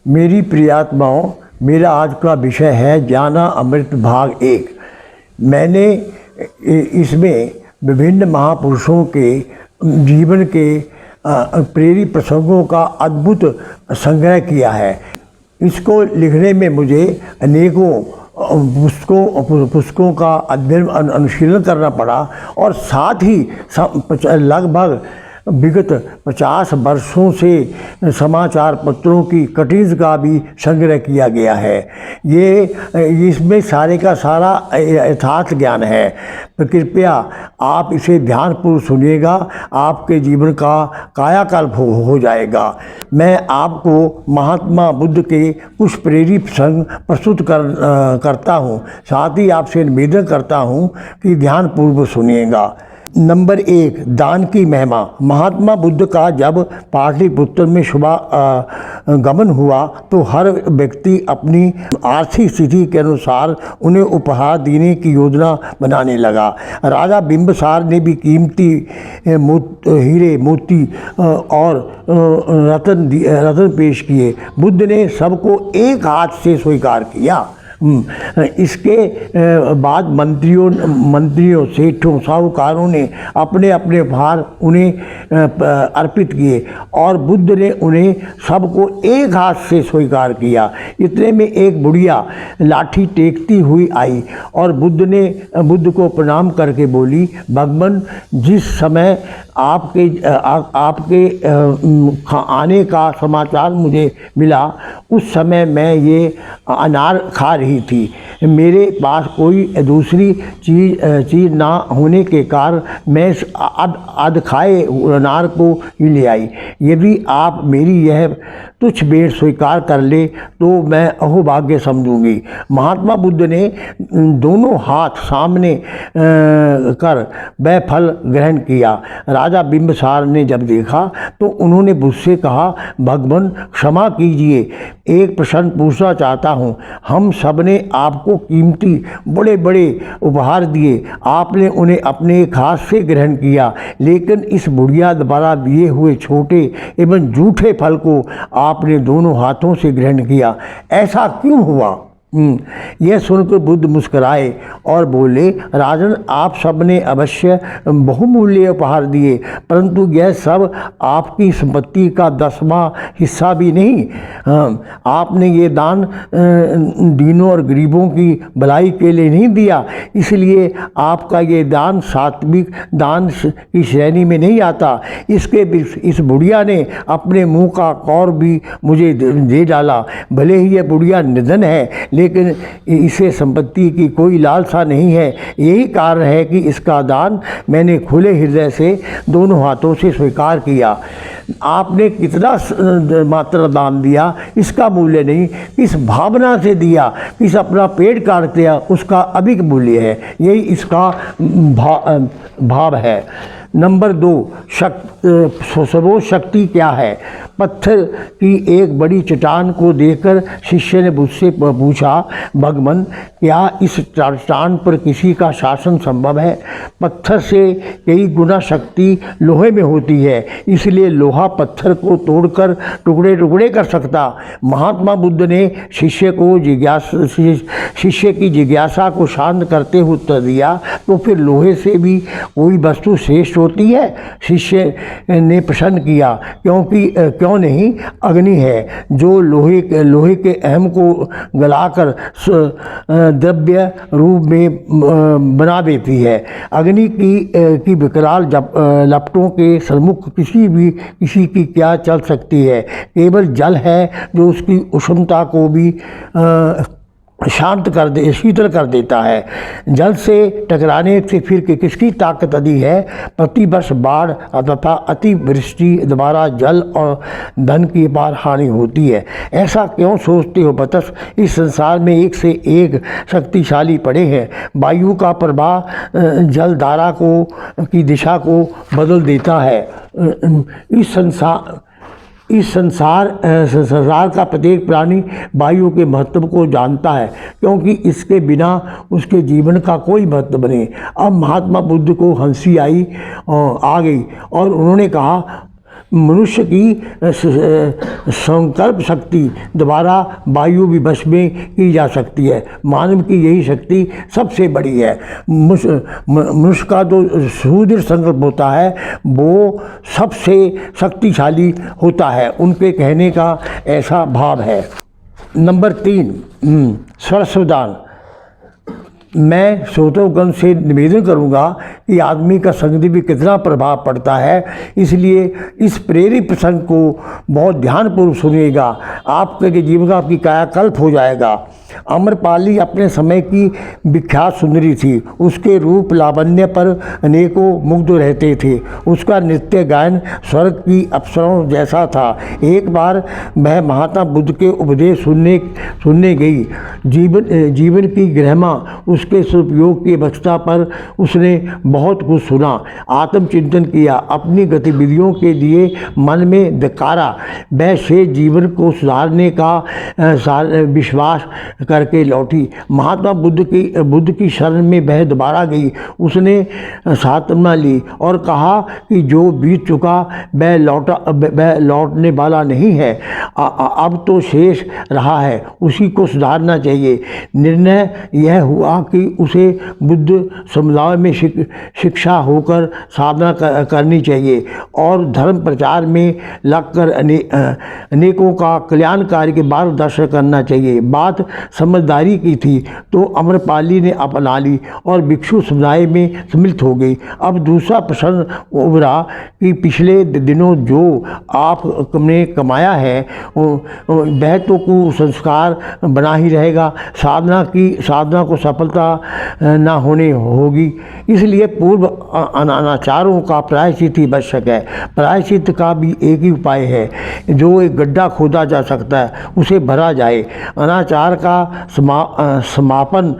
मेरी प्रियात्माओं, मेरा आज का विषय है ज्ञाना अमृत भाग 1। मैंने इसमें विभिन्न महापुरुषों के जीवन के प्रेरित प्रसंगों का अद्भुत संग्रह किया है। इसको लिखने में मुझे अनेकों पुस्तकों का अध्ययन अनुशीलन करना पड़ा और साथ ही लगभग विगत 50 वर्षों से समाचार पत्रों की कटिंग्स का भी संग्रह किया गया है। इसमें सारे का सारा यथार्थ ज्ञान है। तो कृपया आप इसे ध्यानपूर्वक सुनिएगा, आपके जीवन का कायाकल्प हो जाएगा। मैं आपको महात्मा बुद्ध के कुछ प्रेरित प्रसंग प्रस्तुत करता हूँ। साथ ही आपसे निवेदन करता हूँ कि ध्यानपूर्वक सुनिएगा। नंबर 1, दान की महिमा। महात्मा बुद्ध का जब पाटलिपुत्र में शुभागमन हुआ तो हर व्यक्ति अपनी आर्थिक स्थिति के अनुसार उन्हें उपहार देने की योजना बनाने लगा। राजा बिंबिसार ने भी कीमती हीरे, मोती और रत्न पेश किए। बुद्ध ने सबको एक हाथ से स्वीकार किया। इसके बाद मंत्रियों सेठों साहूकारों ने अपने अपने भार उन्हें अर्पित किए और बुद्ध ने उन्हें सबको एक हाथ से स्वीकार किया। इतने में एक बुढ़िया लाठी टेकती हुई आई और बुद्ध को प्रणाम करके बोली, भगवान, जिस समय आपके आने का समाचार मुझे मिला उस समय मैं ये अनार खा रही थी। मेरे पास कोई दूसरी चीज़ ना होने के कारण मैं इस अध खाए अनार को ही ले आई। यदि आप मेरी यह तुच्छ भेंट स्वीकार कर ले तो मैं अहोभाग्य समझूंगी। महात्मा बुद्ध ने दोनों हाथ सामने कर वह फल ग्रहण किया। राजा बिंबिसार ने जब देखा तो उन्होंने बुद्ध से कहा, भगवान क्षमा कीजिए, एक प्रश्न पूछना चाहता हूँ। हम सब ने आपको कीमती बड़े बड़े उपहार दिए, आपने उन्हें अपने एक हाथ से ग्रहण किया, लेकिन इस बुढ़िया द्वारा दिए हुए छोटे एवं जूठे फल को आपने दोनों हाथों से ग्रहण किया। ऐसा क्यों हुआ? यह सुनकर बुद्ध मुस्कुराए और बोले, राजन, आप सब ने अवश्य बहुमूल्य उपहार दिए, परंतु यह सब आपकी संपत्ति का 10वां हिस्सा भी नहीं। आपने ये दान दीनों और गरीबों की भलाई के लिए नहीं दिया, इसलिए आपका ये दान सात्विक दान की श्रेणी में नहीं आता। इस बुढ़िया ने अपने मुंह का कौर भी मुझे दे डाला। भले ही यह बुढ़िया निधन है, लेकिन इसे संपत्ति की कोई लालसा नहीं है। यही कारण है कि इसका दान मैंने खुले हृदय से दोनों हाथों से स्वीकार किया। आपने कितना मात्रा दान दिया इसका मूल्य नहीं, किस भावना से दिया, किस अपना पेट काट दिया उसका अधिक मूल्य है। यही इसका भाव है। नंबर 2, सर्वोच्च शक्ति क्या है? पत्थर की एक बड़ी चट्टान को देखकर शिष्य ने बुद्ध से पूछा, भगवान, क्या इस चट्टान पर किसी का शासन संभव है? पत्थर से कई गुना शक्ति लोहे में होती है, इसलिए लोहा पत्थर को तोड़कर टुकड़े टुकड़े कर सकता। महात्मा बुद्ध ने शिष्य की जिज्ञासा को शांत करते हुए उत्तर दिया, तो फिर लोहे से भी कोई वस्तु श्रेष्ठ होती है? शिष्य ने प्रश्न किया, क्यों नहीं, अग्नि है जो लोहे के अहम को गलाकर द्रव्य रूप में बना देती है। अग्नि की विकराल लपटों के सम्मुख किसी की क्या चल सकती है? केवल जल है जो उसकी उष्णता को भी शीतल कर देता है। जल से टकराने से फिर किसकी ताकत अधिक है? प्रतिवर्ष बाढ़ तथा अतिवृष्टि द्वारा जल और धन की अपार हानि होती है। ऐसा क्यों सोचते हो बतस? इस संसार में एक से एक शक्तिशाली पड़े हैं। वायु का प्रवाह जलधारा की दिशा को बदल देता है। इस संसार का प्रत्येक प्राणी वायु के महत्व को जानता है, क्योंकि इसके बिना उसके जीवन का कोई महत्व नहीं। अब महात्मा बुद्ध को हंसी आ गई और उन्होंने कहा, मनुष्य की संकल्प शक्ति द्वारा वायु भी वश में की जा सकती है। मानव की यही शक्ति सबसे बड़ी है। मनुष्य का जो सुदृढ़ संकल्प होता है वो सबसे शक्तिशाली होता है। उनके कहने का ऐसा भाव है। नंबर 3, सर्वस्वदान। मैं श्रोतागण से निवेदन करूंगा कि आदमी का संगति भी कितना प्रभाव पड़ता है, इसलिए इस प्रेरित प्रसंग को बहुत ध्यानपूर्वक सुनिएगा। आपके जीवन का आपकी कायाकल्प हो जाएगा। अम्रपाली अपने समय की विख्यात सुंदरी थी। उसके रूप लावण्य पर अनेकों मुग्ध रहते थे। उसका नृत्य गायन स्वर्ग की अप्सराओं जैसा था। एक बार वह महात्मा बुद्ध के उपदेश सुनने गई। जीवन की गहमा उसके सदुपयोग की अवस्था पर उसने बहुत कुछ सुना, आत्मचिंतन किया, अपनी गतिविधियों के लिए मन में धिक्कारा। वह से जीवन को सुधारने का विश्वास करके लौटी। महात्मा बुद्ध की शरण में वह दोबारा गई। उसने सांत्वना ली और कहा कि जो बीत चुका वह लौटने वाला नहीं है। अब तो शेष रहा है, उसी को सुधारना चाहिए। निर्णय यह हुआ कि उसे बुद्ध समुदाय में शिक्षा होकर साधना करनी चाहिए और धर्म प्रचार में लगकर अनेकों का कल्याणकारी के मार्गदर्शन करना चाहिए। बात समझदारी की थी तो अम्रपाली ने अपना ली और भिक्षु समुदाय में सम्मिलित हो गई। अब दूसरा प्रश्न उभरा कि पिछले दिनों जो आपने कमाया है वह तो कुसंस्कार बना ही रहेगा। साधना को सफलता न होने होगी, इसलिए पूर्व अनाचारों का प्रायश्चित ही आवश्यक है। प्रायश्चित का भी एक ही उपाय है, जो एक गड्ढा खोदा जा सकता है, उसे भरा जाए। अनाचार का समापन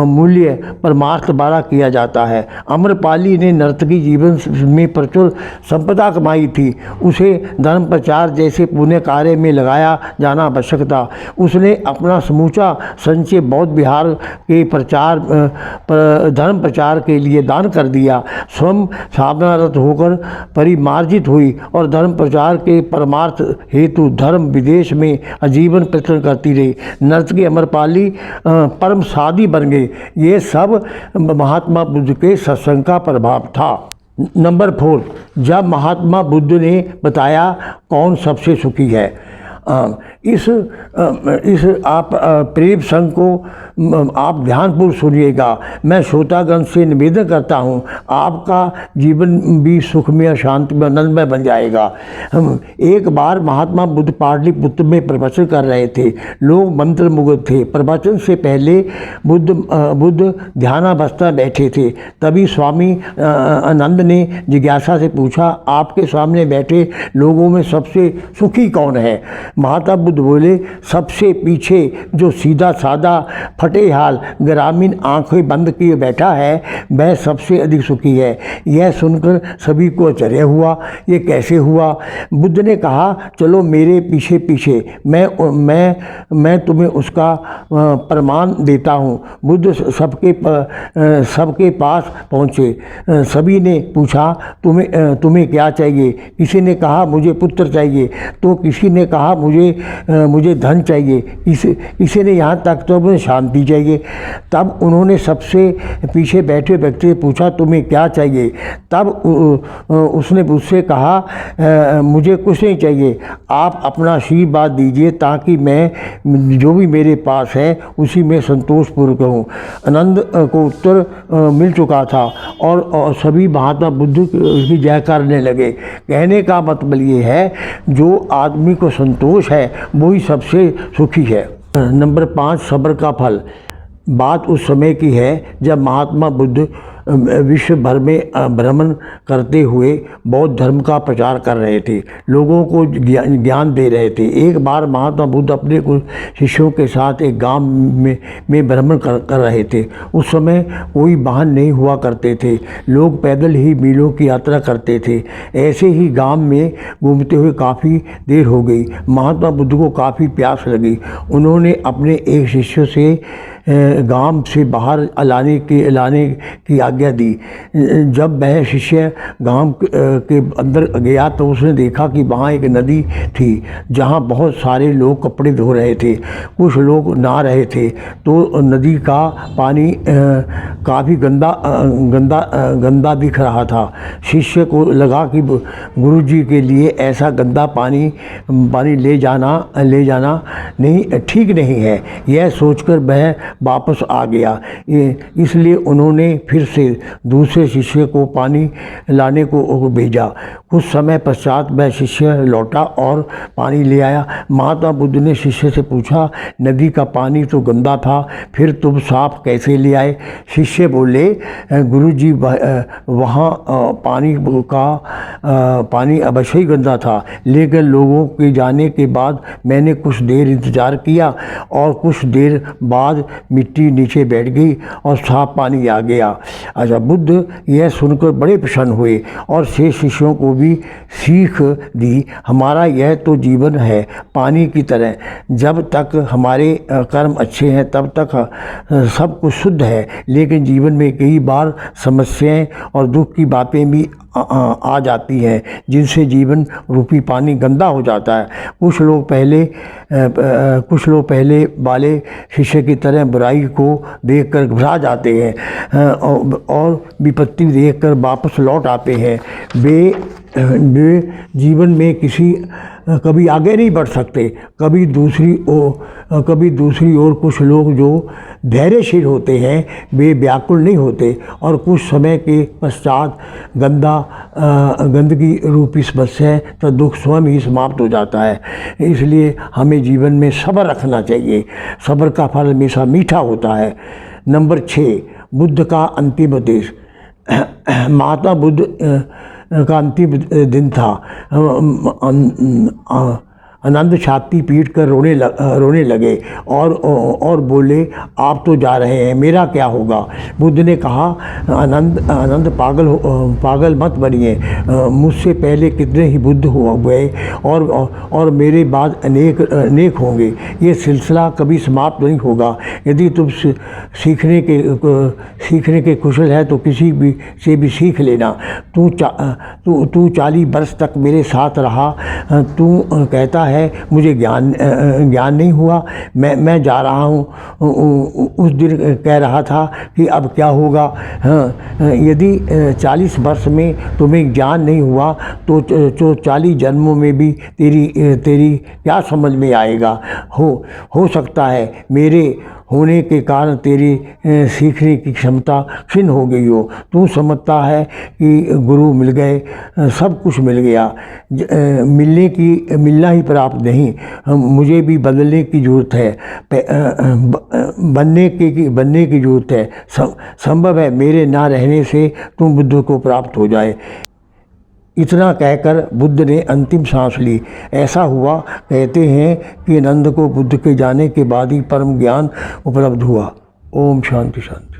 मूल्य परमार्थ द्वारा किया जाता है। अम्रपाली ने नर्तकी जीवन में प्रचुर संपदा कमाई थी। उसे धर्म प्रचार जैसे पुण्य कार्य में लगाया जाना आवश्यक था। उसने अपना समूचा संचय बौद्ध विहार के धर्म प्रचार के लिए दान कर दिया। स्वयं साधनारत होकर परिमार्जित हुई और धर्म प्रचार के परमार्थ हेतु धर्म विदेश में आजीवन प्रयत्न करती रही। नर्तकी अम्रपाली परम साधी बन गई। ये सब महात्मा बुद्ध के सत्संग का प्रभाव था। नंबर 4, जब महात्मा बुद्ध ने बताया कौन सबसे सुखी है। इस आप प्रेम संघ को आप ध्यानपूर्वक सुनिएगा। मैं श्रोतागण से निवेदन करता हूँ, आपका जीवन भी सुखमय, शांतिमय, आनंदमय बन जाएगा। एक बार महात्मा बुद्ध पाटलिपुत्र में प्रवचन कर रहे थे। लोग मंत्रमुग्ध थे। प्रवचन से पहले बुद्ध ध्यानावस्था बैठे थे। तभी स्वामी आनंद ने जिज्ञासा से पूछा, आपके सामने बैठे लोगों में सबसे सुखी कौन है? महात्मा बुद्ध बोले, सबसे पीछे जो सीधा साधा फटे हाल ग्रामीण आंखें बंद किए बैठा है वह सबसे अधिक सुखी है। यह सुनकर सभी को आश्चर्य हुआ। ये कैसे हुआ? बुद्ध ने कहा, चलो मेरे पीछे पीछे, मैं तुम्हें उसका प्रमाण देता हूँ। बुद्ध सबके पास पहुँचे। सभी ने पूछा, तुम्हें क्या चाहिए? किसी ने कहा मुझे पुत्र चाहिए, तो किसी ने कहा मुझे धन चाहिए, किसी ने यहाँ तक तो मुझे शांति चाहिए। तब उन्होंने सबसे पीछे बैठे व्यक्ति से पूछा, तुम्हें क्या चाहिए? तब उसने मुझसे कहा, मुझे कुछ नहीं चाहिए, आप अपना आशीर्वाद दीजिए ताकि मैं जो भी मेरे पास है उसी में संतोषपूर्वक रहूँ। आनंद को उत्तर मिल चुका था और सभी महात्मा बुद्ध की जय करने लगे। कहने का मतलब ये है, जो आदमी को संतोष है वही सबसे सुखी है। नंबर 5, सब्र का फल। बात उस समय की है जब महात्मा बुद्ध विश्व भर में भ्रमण करते हुए बौद्ध धर्म का प्रचार कर रहे थे, लोगों को ज्ञान दे रहे थे। एक बार महात्मा बुद्ध अपने कुछ शिष्यों के साथ एक गांव में भ्रमण कर रहे थे। उस समय कोई वाहन नहीं हुआ करते थे, लोग पैदल ही मीलों की यात्रा करते थे। ऐसे ही गांव में घूमते हुए काफ़ी देर हो गई। महात्मा बुद्ध को काफ़ी प्यास लगी। उन्होंने अपने एक शिष्य से गांव से बाहर लाने की आज्ञा दी। जब वह शिष्य गांव के अंदर गया तो उसने देखा कि वहाँ एक नदी थी जहाँ बहुत सारे लोग कपड़े धो रहे थे, कुछ लोग नहा रहे थे। तो नदी का पानी काफ़ी गंदा दिख रहा था। शिष्य को लगा कि गुरुजी के लिए ऐसा गंदा पानी ले जाना नहीं ठीक नहीं है। यह सोचकर वह वापस आ गया। इसलिए उन्होंने फिर से दूसरे शिष्य को पानी लाने को भेजा। कुछ समय पश्चात वह शिष्य लौटा और पानी ले आया। महात्मा बुद्ध ने शिष्य से पूछा, नदी का पानी तो गंदा था, फिर तुम साफ कैसे ले आए? शिष्य बोले, गुरुजी वहाँ पानी अवश्य ही गंदा था, लेकिन लोगों के जाने के बाद मैंने कुछ देर इंतज़ार किया और कुछ देर बाद मिट्टी नीचे बैठ गई और साफ पानी आ गया। अच्छा, बुद्ध यह सुनकर बड़े प्रसन्न हुए और शेष शिष्यों को भी सीख दी। हमारा यह तो जीवन है पानी की तरह, जब तक हमारे कर्म अच्छे हैं तब तक सब कुछ शुद्ध है, लेकिन जीवन में कई बार समस्याएं और दुख की बातें भी आ जाती हैं, जिनसे जीवन रूपी पानी गंदा हो जाता है। कुछ लोग पहले वाले शिष्य की तरह बुराई को देखकर घबरा जाते हैं और विपत्ति देखकर वापस लौट आते हैं। वे जीवन में कभी आगे नहीं बढ़ सकते। कभी दूसरी ओर कुछ लोग जो धैर्यशील होते हैं वे व्याकुल नहीं होते और कुछ समय के पश्चात गंदगी रूपी समस्या तो दुख स्वयं ही समाप्त हो जाता है। इसलिए हमें जीवन में सब्र रखना चाहिए। सब्र का फल हमेशा मीठा होता है। नंबर 6, बुद्ध का अंतिम उपदेश। महात्मा बुद्ध का अंतिम दिन था। आनंद छाती पीट कर रोने लगे और बोले, आप तो जा रहे हैं, मेरा क्या होगा? बुद्ध ने कहा, आनंद पागल मत बनिए। मुझसे पहले कितने ही बुद्ध हुए और मेरे बाद अनेक होंगे। ये सिलसिला कभी समाप्त नहीं होगा। यदि तुम सीखने के कुशल है तो किसी भी से भी सीख लेना। तू 40 वर्ष तक मेरे साथ रहा। तू कहता है मुझे ज्ञान नहीं हुआ, मैं जा रहा हूँ। उस दिन कह रहा था कि अब क्या होगा। यदि 40 वर्ष में तुम्हें ज्ञान नहीं हुआ तो 40 जन्मों में भी तेरी क्या समझ में आएगा। हो सकता है मेरे होने के कारण तेरी सीखने की क्षमता क्षीण हो गई हो। तू समझता है कि गुरु मिल गए, सब कुछ मिल गया। मिलना ही प्राप्त नहीं, मुझे भी बदलने की ज़रूरत है, बनने की ज़रूरत है। संभव है मेरे ना रहने से तुम बुद्ध को प्राप्त हो जाए। इतना कहकर बुद्ध ने अंतिम सांस ली। ऐसा हुआ, कहते हैं कि नंद को बुद्ध के जाने के बाद ही परम ज्ञान उपलब्ध हुआ। ओम शांति शांति।